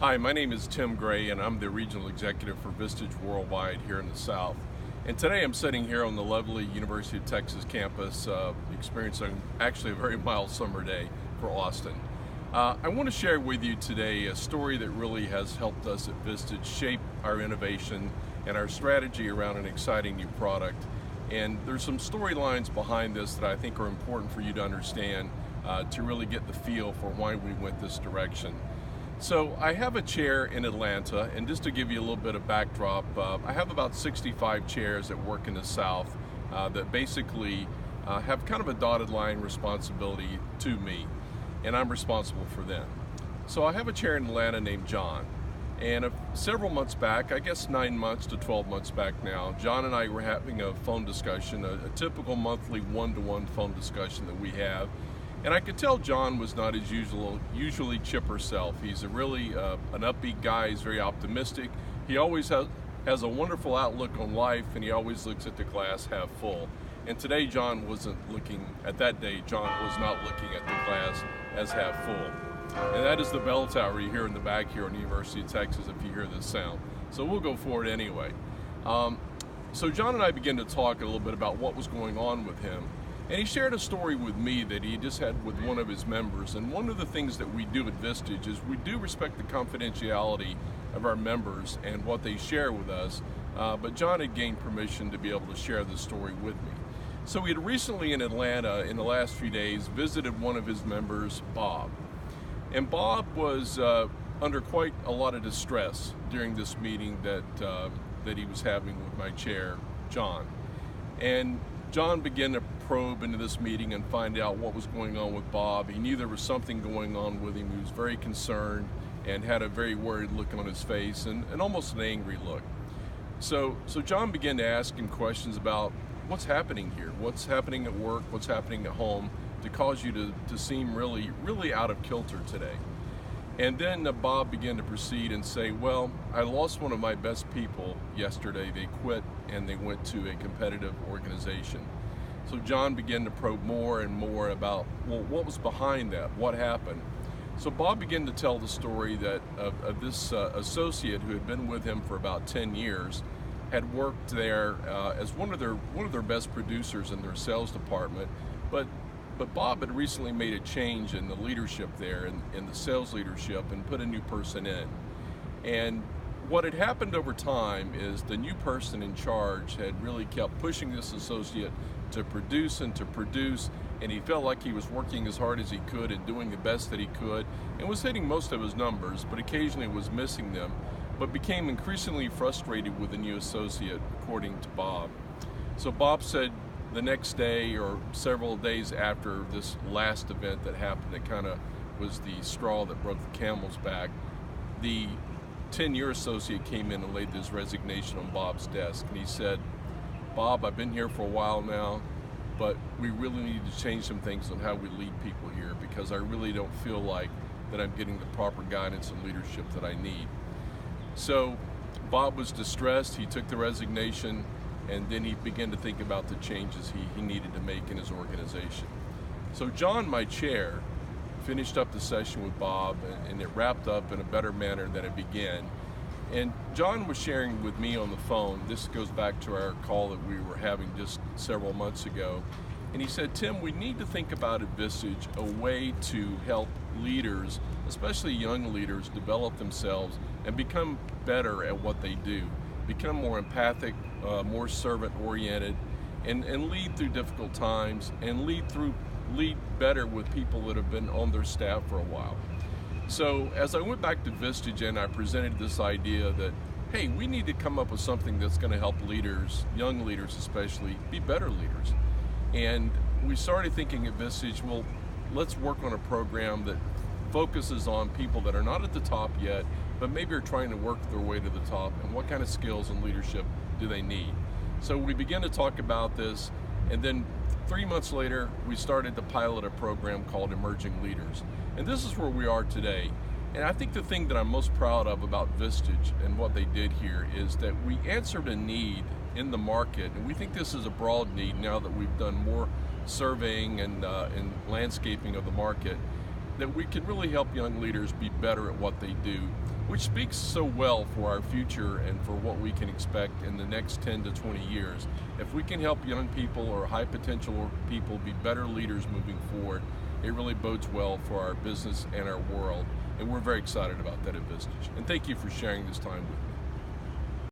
Hi, my name is Tim Gray, and I'm the Regional Executive for Vistage Worldwide here in the South. And today I'm sitting here on the lovely University of Texas campus, experiencing actually a very mild summer day for Austin. I want to share with you today a story that really has helped us at Vistage shape our innovation and our strategy around an exciting new product. And there's some storylines behind this that I think are important for you to understand to really get the feel for why we went this direction. So I have a chair in Atlanta, and just to give you a little bit of backdrop, I have about 65 chairs that work in the South that basically have kind of a dotted line responsibility to me, and I'm responsible for them. So I have a chair in Atlanta named John, and several months back, I guess 9 months to 12 months back now, John and I were having a phone discussion, a typical monthly one-to-one phone discussion that we have. And I could tell John was not his usually chipper self. He's a really an upbeat guy. He's very optimistic. He always has a wonderful outlook on life, and he always looks at the glass half full. And today, John wasn't looking at that day. John was not looking at the glass as half full. And that is the bell tower you hear in the back here on the University of Texas. If you hear this sound, so we'll go forward anyway. So John and I began to talk a little bit about what was going on with him. And he shared a story with me that he just had with one of his members. And one of the things that we do at Vistage is we do respect the confidentiality of our members and what they share with us. But John had gained permission to be able to share this story with me. So we had recently in Atlanta, in the last few days, visited one of his members, Bob. And Bob was under quite a lot of distress during this meeting that he was having with my chair, John. And John began to probe into this meeting and find out what was going on with Bob. He knew there was something going on with him. He was very concerned and had a very worried look on his face and almost an angry look. So John began to ask him questions about what's happening here, what's happening at work, what's happening at home to cause you to seem really out of kilter today. And then Bob began to proceed and say, well, I lost one of my best people yesterday. They quit and they went to a competitive organization. So John began to probe more and more about, well, what was behind that? What happened? So Bob began to tell the story that of this associate who had been with him for about 10 years, had worked there as one of their best producers in their sales department, but Bob had recently made a change in the leadership there, in the sales leadership, and put a new person in. And what had happened over time is the new person in charge had really kept pushing this associate to produce, and he felt like he was working as hard as he could and doing the best that he could, and was hitting most of his numbers, but occasionally was missing them, but became increasingly frustrated with the new associate, according to Bob. So Bob said, the next day or several days after this last event that happened, that kind of was the straw that broke the camel's back, the 10-year associate came in and laid his resignation on Bob's desk. And he said, Bob, I've been here for a while now, but we really need to change some things on how we lead people here, because I really don't feel like that I'm getting the proper guidance and leadership that I need. So Bob was distressed. He took the resignation, and then he began to think about the changes he needed to make in his organization. So John, my chair, finished up the session with Bob, and it wrapped up in a better manner than it began. And John was sharing with me on the phone, this goes back to our call that we were having just several months ago, and he said, Tim, we need to think about at Vistage a way to help leaders, especially young leaders, develop themselves and become better at what they do, become more empathic, more servant-oriented, and lead through difficult times, and lead better with people that have been on their staff for a while. So as I went back to Vistage and I presented this idea that, hey, we need to come up with something that's going to help leaders, young leaders especially, be better leaders. And we started thinking at Vistage, well, let's work on a program that focuses on people that are not at the top yet, but maybe are trying to work their way to the top, and what kind of skills and leadership do they need. So we began to talk about this, and then 3 months later, we started to pilot a program called Emerging Leaders. And this is where we are today. And I think the thing that I'm most proud of about Vistage and what they did here is that we answered a need in the market, and we think this is a broad need now that we've done more surveying and landscaping of the market, that we can really help young leaders be better at what they do, which speaks so well for our future and for what we can expect in the next 10 to 20 years. If we can help young people or high potential people be better leaders moving forward, it really bodes well for our business and our world. And we're very excited about that at Vistage. And thank you for sharing this time with me.